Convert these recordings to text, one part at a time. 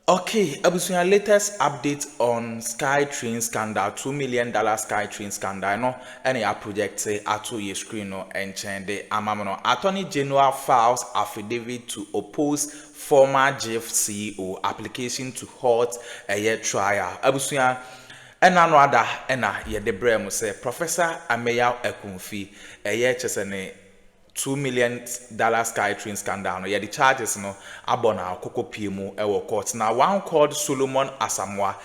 Okay, Abusunya latest update on SkyTrain scandal, $2 million SkyTrain scandal. No, any a project ato ye screen no and the amamano. Attorney General files affidavit to oppose former GIF CEO application to halt a year trial. Abusunya ɛna no ada ɛna yɛde brɛ mu sɛ Professor Ameya Akunfi ɛyɛ kyesɛ $2 million SkyTrain scandal no the charges no abona koko pie mu ewo court. Now one called Solomon Asamoah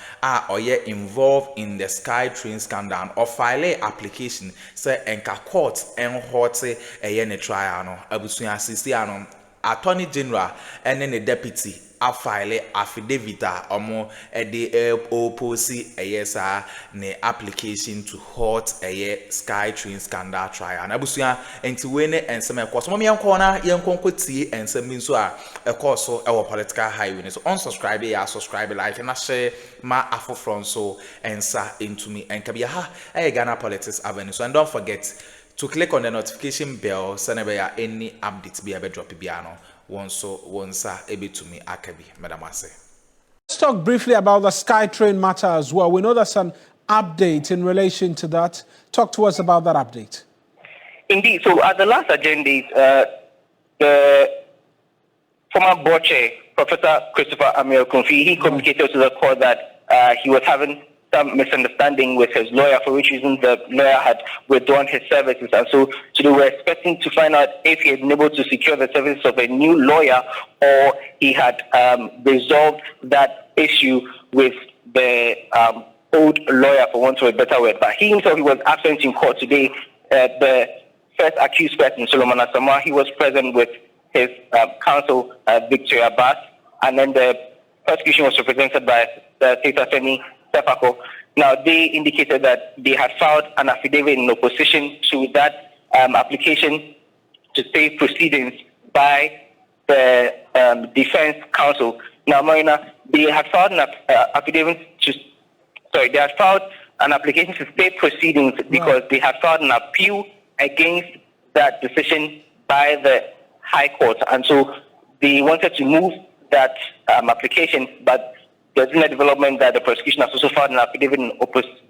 oye involved in the SkyTrain scandal or file application say enka court enhote eye ne trial no abusuya sisi ano Attorney General and then the deputy a file affidavit omo de oppose sa ne application to halt SkyTrain scandal trial na abusuya enti we ne ensem ekoso mo yenko na yenkonko tie ensem nso a ekoso e wo political highway so unsubscribe ya subscribe like na share ma afofron so ensa into me enka bia ha Ghana Politics Avenue. So and don't forget to click on the notification bell so never any updates be able drop piano once able to me akabi madam ase. Let's talk briefly about the SkyTrain matter as well. We know there's an update in relation to that. Talk to us about that update. Indeed. So at the last agenda, the former board chair, Professor Christopher Ameya-Akunfi, he communicated to the court that he was having some misunderstanding with his lawyer, for which reason the lawyer had withdrawn his services. And so they were expecting to find out if he had been able to secure the services of a new lawyer or he had resolved that issue with the old lawyer, for want of a better word. But he himself, he was absent in court today. The first accused person, Solomon Asamoah, he was present with his counsel, Victoria Bass, and then the prosecution was represented by the state attorney, Now, they indicated that they had filed an affidavit in opposition to that application to stay proceedings by the defense counsel. Now, Marina, they had filed an they had filed an application to stay proceedings because they had filed an appeal against that decision by the High Court, and so they wanted to move that application, but there's been a development that the prosecution has also filed an affidavit in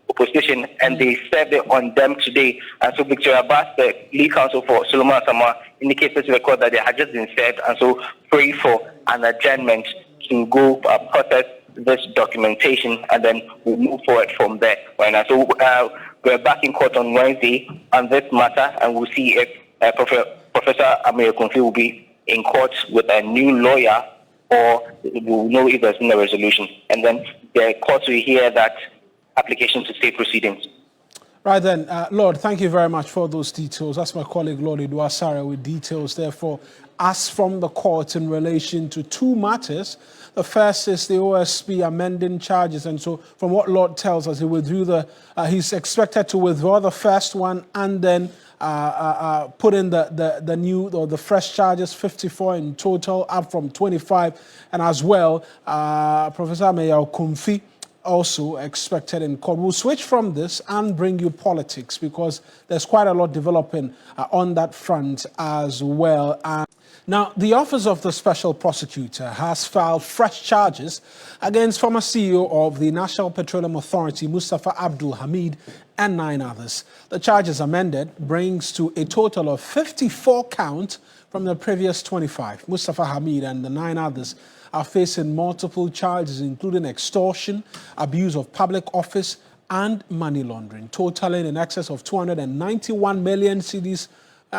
opposition, and they served it on them today. And so Victoria Bass, the lead counsel for Solomon Asamoah, indicated to the court that they had just been served, and so pray for an adjournment to go process this documentation, and then we'll move forward from there. Right now. So we're back in court on Wednesday on this matter, and we'll see if Professor Ameya-Akunfi will be in court with a new lawyer, or we'll know if there's been a resolution. And then the court will hear that application to stay proceedings. Right then, Lord, thank you very much for those details. That's my colleague, Lord Idwasare, with details, therefore, as from the court in relation to two matters. The first is the OSP amending charges, and so from what Lord tells us, he withdrew he's expected to withdraw the first one and then put in the new or the fresh charges, 54 in total, up from 25, and as well, Professor Ameya-Akunfi also expected in court. We'll switch from this and bring you politics because there's quite a lot developing on that front as well. Now, the Office of the Special Prosecutor has filed fresh charges against former CEO of the National Petroleum Authority, Mustafa Abdul Hamid, and 9 others. The charges amended brings to a total of 54 counts from the previous 25. Mustafa Hamid and the 9 others are facing multiple charges, including extortion, abuse of public office, and money laundering, totaling in excess of 291 million cedis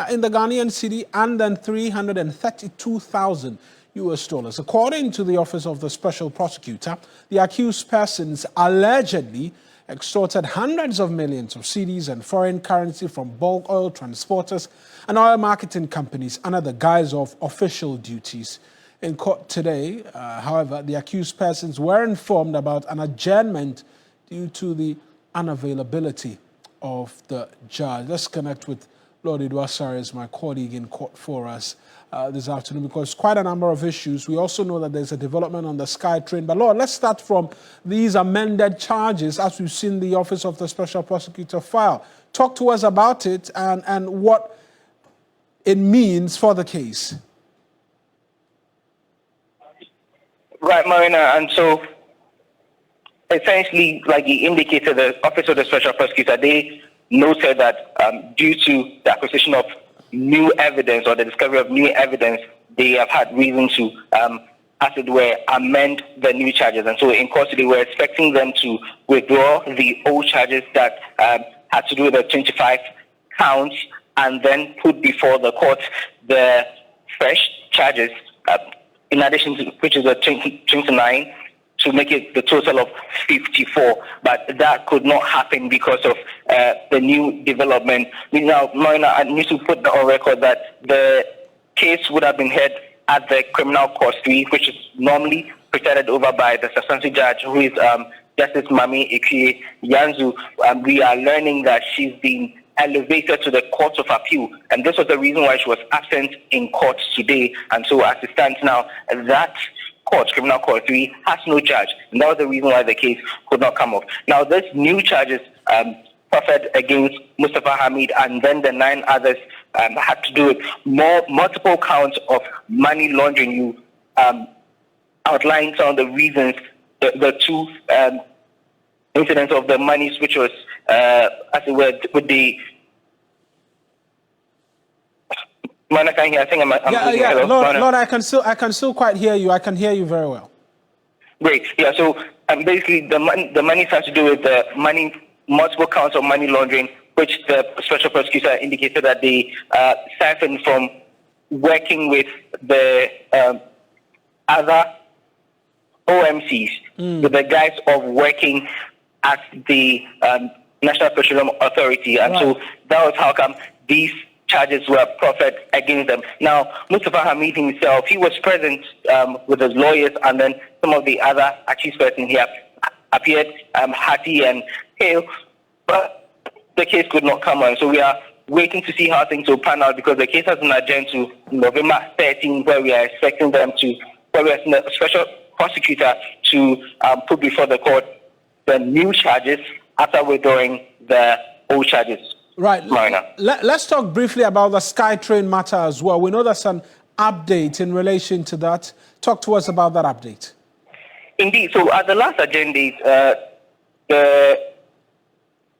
in the Ghanaian cedi, and then $332,000 US. According to the Office of the Special Prosecutor, the accused persons allegedly extorted hundreds of millions of cedis and foreign currency from bulk oil transporters and oil marketing companies under the guise of official duties. In court today, however, the accused persons were informed about an adjournment due to the unavailability of the judge. Let's connect with Lord Idwasare, is my colleague in court for us this afternoon, because quite a number of issues. We also know that there's a development on the SkyTrain. But Lord, let's start from these amended charges as we've seen the Office of the Special Prosecutor file. Talk to us about it and what it means for the case. Right, Marina, and so essentially, like he indicated, the Office of the Special Prosecutor, they noted that due to the acquisition of new evidence or the discovery of new evidence, they have had reason to, as it were, amend the new charges. And so in court today, we're expecting them to withdraw the old charges that had to do with the 25 counts and then put before the court the fresh charges, in addition to which is the 29, to make it the total of 54. But that could not happen because of the new development. Now, I need to put on record that the case would have been heard at the Criminal Court 3, which is normally presided over by the substantive judge, who is Justice Accuse Yanzu. We are learning that she's been elevated to the Court of Appeal, and this was the reason why she was absent in court today. And so as it stands now, that court, Criminal Court 3, has no judge, and that was the reason why the case could not come off. Now, this new charges proffered against Mustafa Hamid and then the 9 others had to do with multiple counts of money laundering. You outlined some of the reasons, the 2 incidents of the monies, which was, as it were, with the... I think I'm Lord, I can still quite hear you. I can hear you very well. Great. Yeah. So basically, the money has to do with the multiple counts of money laundering, which the special prosecutor indicated that they siphoned from working with the other OMCs, with the guys of working at the National Petroleum Authority, and so that was how come these charges were proffered against them. Now, Mustafa Hamid himself, he was present with his lawyers, and then some of the other accused persons here appeared happy and hale, but the case could not come on. So we are waiting to see how things will pan out, because the case has been adjourned to November 13, where we are expecting them to, where we are asking the special prosecutor to put before the court the new charges after withdrawing the old charges. Right. Let's talk briefly about the SkyTrain matter as well. We know there's an update in relation to that. Talk to us about that update. Indeed. So at the last agenda, the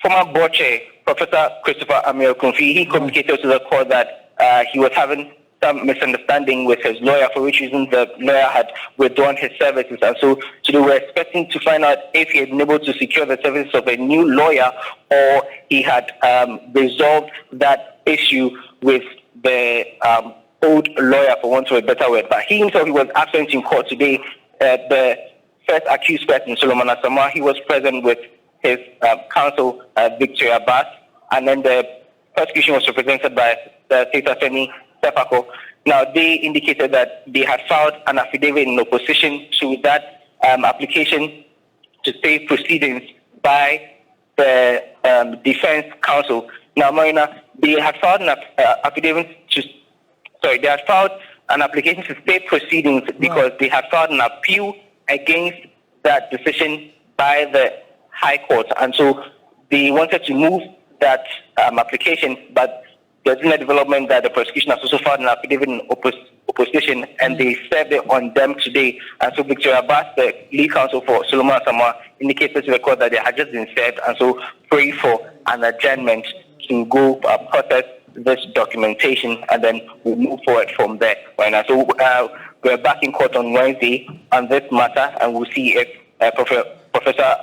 former board chair, Professor Christopher Akuffo, he communicated to the court that he was having some misunderstanding with his lawyer, for which reason the lawyer had withdrawn his services. And so today we're expecting to find out if he had been able to secure the services of a new lawyer, or he had resolved that issue with the old lawyer, for want of a better word. But he himself, he was absent in court today. The first accused person, Solomon Asamoah, he was present with his counsel, Victoria Bass, and then the prosecution was represented by the state attorney, Now, they indicated that they had filed an affidavit in opposition to that application to stay proceedings by the defense counsel. Now, Marina, they had filed an they had filed an application to stay proceedings because they had filed an appeal against that decision by the High Court, and so they wanted to move that application, but there's been a development that the prosecution has also filed an affidavit in opposition, and they served it on them today. And so Victoria Bass, the lead counsel for Solomon Asamoah, indicated to the court that they had just been served, and so pray for an adjournment to go process this documentation, and then we'll move forward from there. Right. So we're back in court on Wednesday on this matter, and we'll see if Professor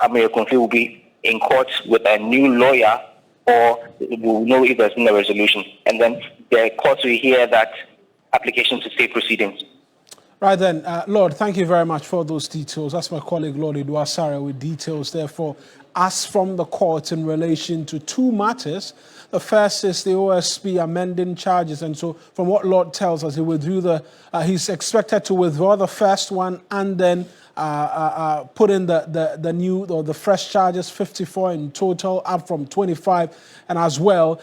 Akuffo will be in court with a new lawyer, or we'll know if there's been a resolution. And then the court will hear that application to stay proceedings. Right then, Lord, thank you very much for those details. That's my colleague, Lord Idwasare, with details, therefore, as from the court in relation to 2 matters. The first is the OSP amending charges, and so from what Lord tells us, he withdrew he's expected to withdraw the first one and then put in the new or the fresh charges, 54 in total, up from 25, and as well,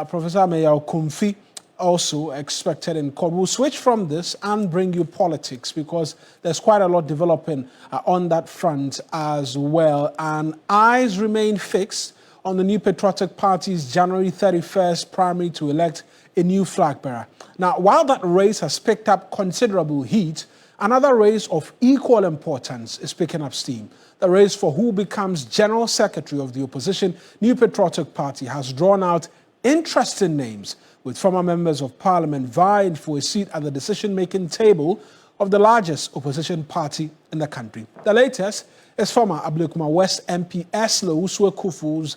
Professor Akuffo also expected in court. We'll switch from this and bring you politics, because there's quite a lot developing on that front as well, and eyes remain fixed on the New Patriotic Party's January 31st primary to elect a new flag bearer. Now, while that race has picked up considerable heat, Another race of equal importance is picking up steam. The race for who becomes General Secretary of the opposition New Patriotic Party has drawn out interesting names, with former members of parliament vying for a seat at the decision-making table of the largest opposition party in the country. The latest is former Ablekuma West MP Akuffo,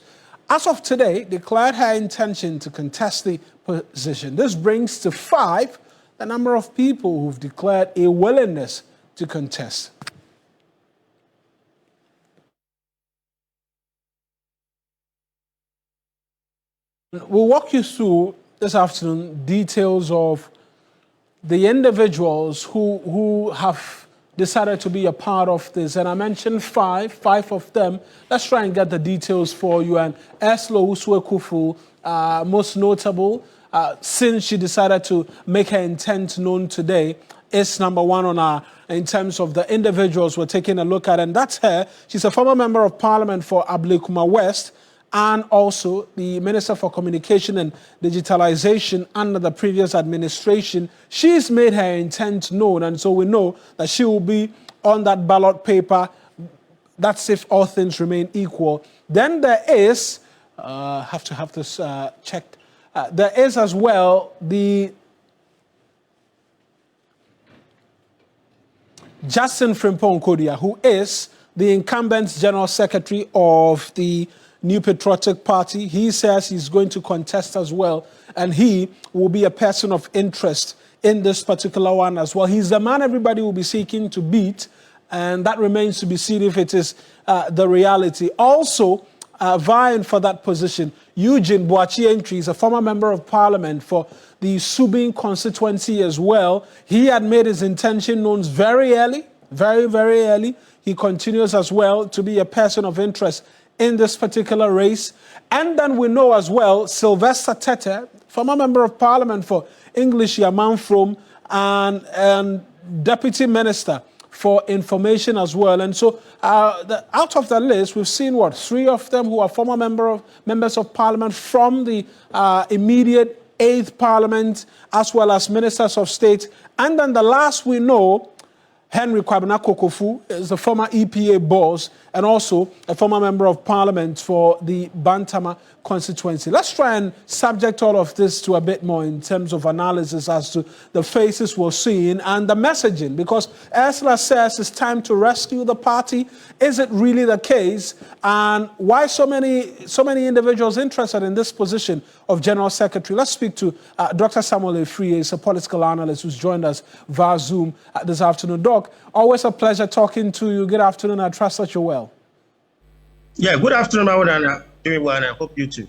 as of today, declared her intention to contest the position. This brings to 5 the number of people who've declared a willingness to contest. We'll walk you through this afternoon details of the individuals who have decided to be a part of this. And I mentioned 5 of them. Let's try and get the details for you. And Akuffo, most notable, since she decided to make her intent known today, is number 1 on our, in terms of the individuals we're taking a look at. And that's her. She's a former member of parliament for Ablekuma West, and also the Minister for Communication and Digitalization under the previous administration. She's made her intent known, and so we know that she will be on that ballot paper. That's if all things remain equal. Then there is, have to have this checked, there is as well the Justin Frimpong Kodia, who is the incumbent General Secretary of the New Patriotic Party. He says he's going to contest as well, and he will be a person of interest in this particular one as well. He's the man everybody will be seeking to beat, and that remains to be seen if it is the reality. Also, vying for that position, Eugene Boachi-Entry is a former member of parliament for the Subin constituency as well. He had made his intention known very early, very early. He continues as well to be a person of interest in this particular race. And then we know as well Sylvester Tete, former member of parliament for English Yamanfrom, and deputy minister for information as well. And so out of the list, we've seen 3 of them who are former members of parliament from the immediate 8th parliament, as well as ministers of state. And then the last we know, Henry Kwabena Akuffo, is the former EPA boss and also a former member of parliament for the Bantama constituency. Let's try and subject all of this to a bit more in terms of analysis as to the faces we're seeing and the messaging, because Ursula says it's time to rescue the party. Is it really the case? And why so many individuals interested in this position of General Secretary? Let's speak to Dr. Samuel Efrie, he's a political analyst who's joined us via Zoom this afternoon. Doc, always a pleasure talking to you. Good afternoon. I trust that you're well. Yeah, good afternoon, I'm doing well, and I hope you too.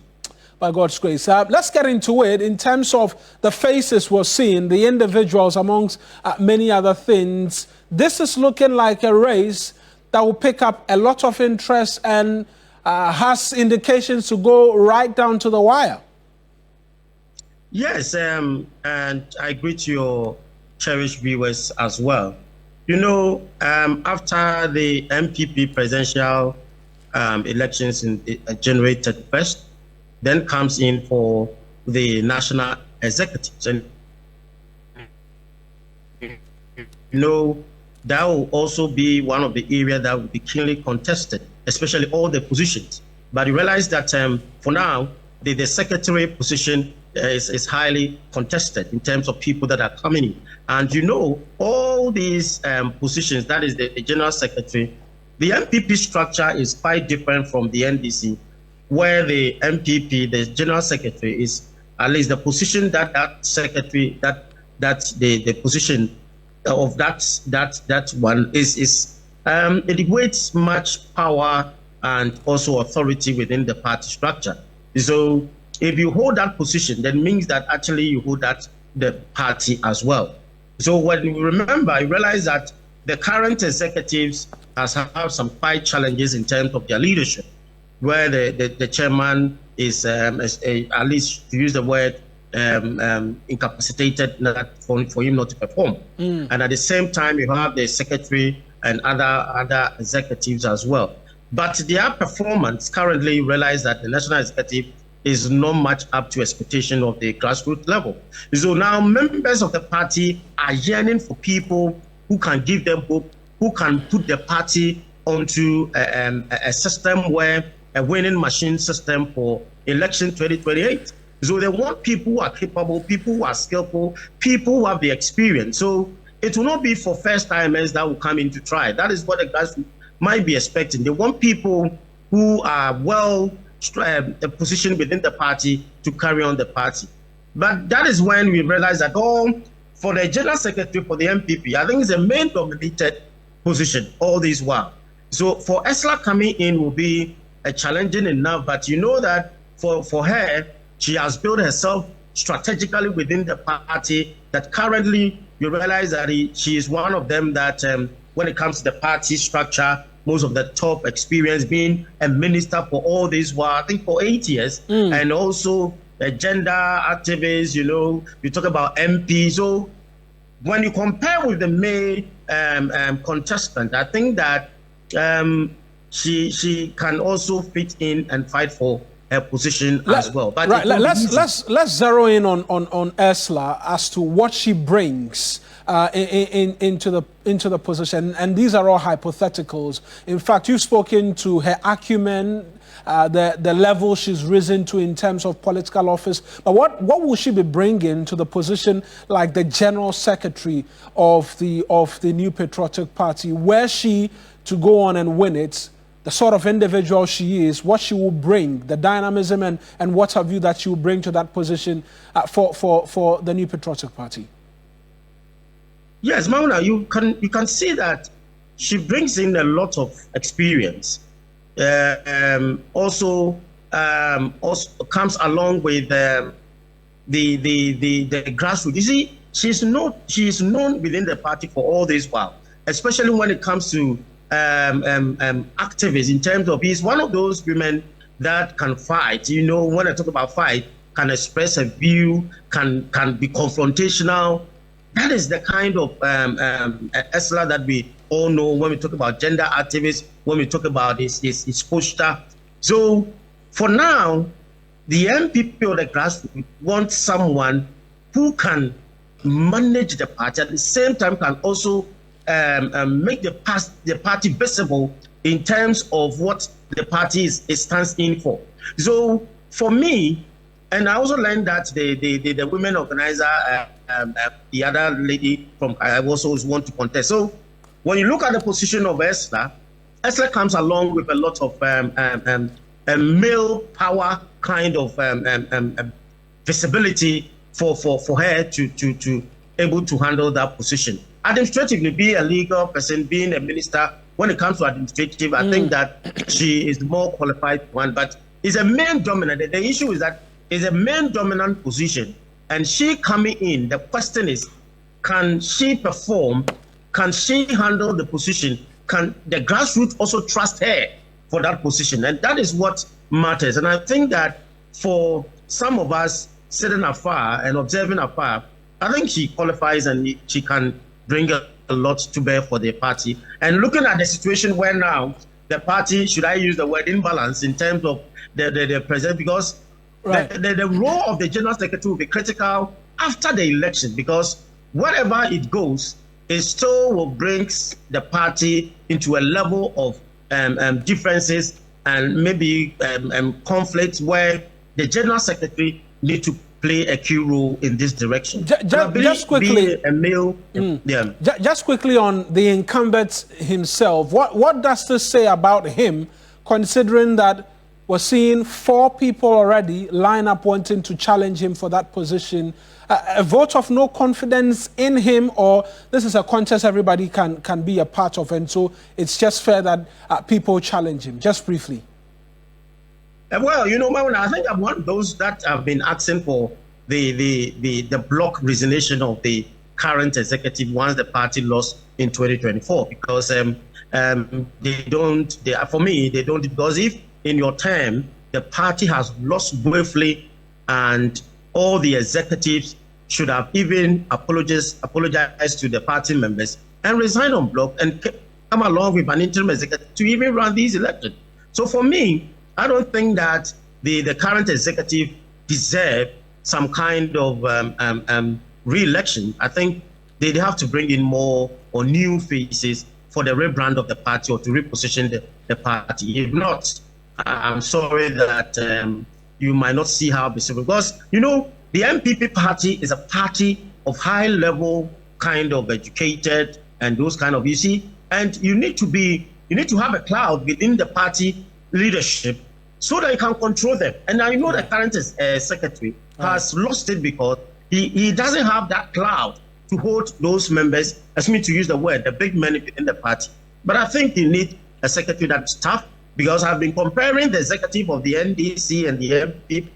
By God's grace. Let's get into it in terms of the faces we're seeing, the individuals amongst many other things. This is looking like a race that will pick up a lot of interest and has indications to go right down to the wire. Yes, and I greet your cherished viewers as well. You know, after the MPP presidential elections in January 31st, then comes in for the national executives. And you know, that will also be one of the areas that will be keenly contested, especially all the positions. But you realize that for now, the secretary position is highly contested in terms of people that are coming in. And you know, all these positions, that is the general secretary, the MPP structure is quite different from the NDC, where the MPP, the general secretary, is at least the position that secretary, the position of that one is it weights much power and also authority within the party structure. So if you hold that position, that means that actually you hold that the party as well. So when you remember, you realize that the current executives has had some quite challenges in terms of their leadership, where the chairman is at least, to use the word, incapacitated for him not to perform. And at the same time, you have the secretary and other executives as well. But their performance currently, you realize that the national executive is not much up to expectation of the grassroots level. So now members of the party are yearning for people who can give them hope, who can put the party onto a system where a winning machine system for election 2028. So they want people who are capable, people who are skillful, people who have the experience. So it will not be for first-timers that will come in to try. That is what the guys might be expecting. They want people who are well positioned within the party to carry on the party. But that is when we realize that, for the general secretary for the MPP, I think it's a main dominated position all this while. So for Esla coming in will be challenging enough, but you know that for her, she has built herself strategically within the party, that currently you realize that she is one of them that when it comes to the party structure, most of the top experience, being a minister for all this while, I think for 8 years, and also a gender activist, you talk about MP. So when you compare with the male contestant, I think that she can also fit in and fight for her position as well. But right, let's zero in on Ursula as to what she brings into the position, and these are all hypotheticals. In fact, you've spoken to her acumen, the level she's risen to in terms of political office. But what will she be bringing to the position like the general secretary of the New Patriotic Party? Were she to go on and win it, the sort of individual she is, what she will bring, the dynamism and what have you that she will bring to that position for the New Patriotic Party? Yes, Mauna, you can see that she brings in a lot of experience. Also comes along with the grassroots. You see, she is known within the party for all this while, especially when it comes to activists, in terms of he's one of those women that can fight. When I talk about fight, can express a view, can be confrontational. That is the kind of Esla that we all know when we talk about gender activists, when we talk about his poster. So for now, the MPP or the grassroots want someone who can manage the party, at the same time can also make the party visible in terms of what the party stands in for. So for me, and I also learned that the women organizer, the other lady from I also want to contest. So when you look at the position of Esla comes along with a lot of male power kind of visibility for her to able to handle that position. Administratively, be a legal person, being a minister, when it comes to administrative, I think that she is more qualified one, but it's a main dominant. The issue is that it's a main dominant position, and she coming in, the question is, can she perform? Can she handle the position? Can the grassroots also trust her for that position? And that is what matters. And I think that for some of us sitting afar and observing afar, I think she qualifies and she can bring a lot to bear for the party. And looking at the situation where now the party, should I use the word imbalance in terms of the president, because the role of the general secretary will be critical after the election, because wherever it goes, it still will bring the party into a level of differences and maybe conflicts where the general secretary need to play a key role in this direction. Just quickly, a male, just quickly on the incumbent himself. What does this say about him, considering that we're seeing 4 people already line up wanting to challenge him for that position? A vote of no confidence in him, or this is a contest everybody can be a part of, and so it's just fair that people challenge him? Just briefly. Well, Mauna, I think I'm one of those that have been asking for the block resignation of the current executive once the party lost in 2024, because for me, they don't, because if in your term the party has lost briefly and all the executives should have even apologized to the party members and resign on block and come along with an interim executive to even run these elections. So for me, I don't think that the current executive deserve some kind of re-election. I think they have to bring in more or new faces for the rebrand of the party or to reposition the party. If not, I'm sorry that you might not see how this will, because you know the MPP party is a party of high-level kind of educated and those kind of, you see, and you need to have a cloud within the party leadership so that you can control them. And I know the current secretary has lost it because he doesn't have that cloud to hold those members, as me to use the word, the big men within the party. But I think you need a secretary that's tough, because I've been comparing the executive of the NDC and the MPP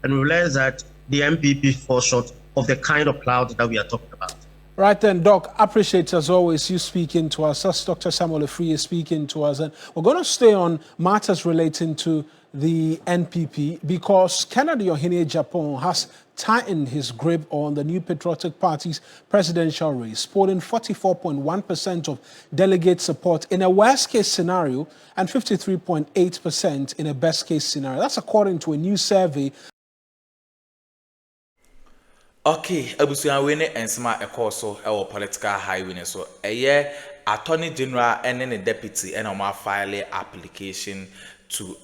and realize that the MPP falls short of the kind of cloud that we are talking about. Right then, Doc, appreciate as always you speaking to us. That's Dr. Samuel Afriyie speaking to us. And we're going to stay on matters relating to the NPP because Kennedy Ohene Japan has tightened his grip on the New Patriotic Party's presidential race, polling 44.1% of delegate support in a worst-case scenario and 53.8% in a best-case scenario. That's according to a new survey. Okay, abusuan we ne ensema ekoso e wo political highway ne so eye attorney general and the deputy and file application to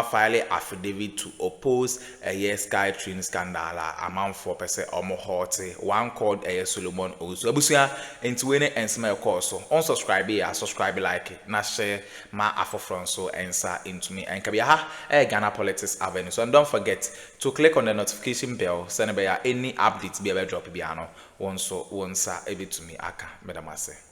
file affidavit to oppose a sky train scandal amount 4% halt one called a Solomon Ozu abusuan enti we ne ensema ekoso on subscribe here subscribe like na share ma afofron so ensa into me and kabia ha Ghana Politics Avenue. So and don't forget to click on the notification bell send any updates be able drop biano once so once to me aka medamase.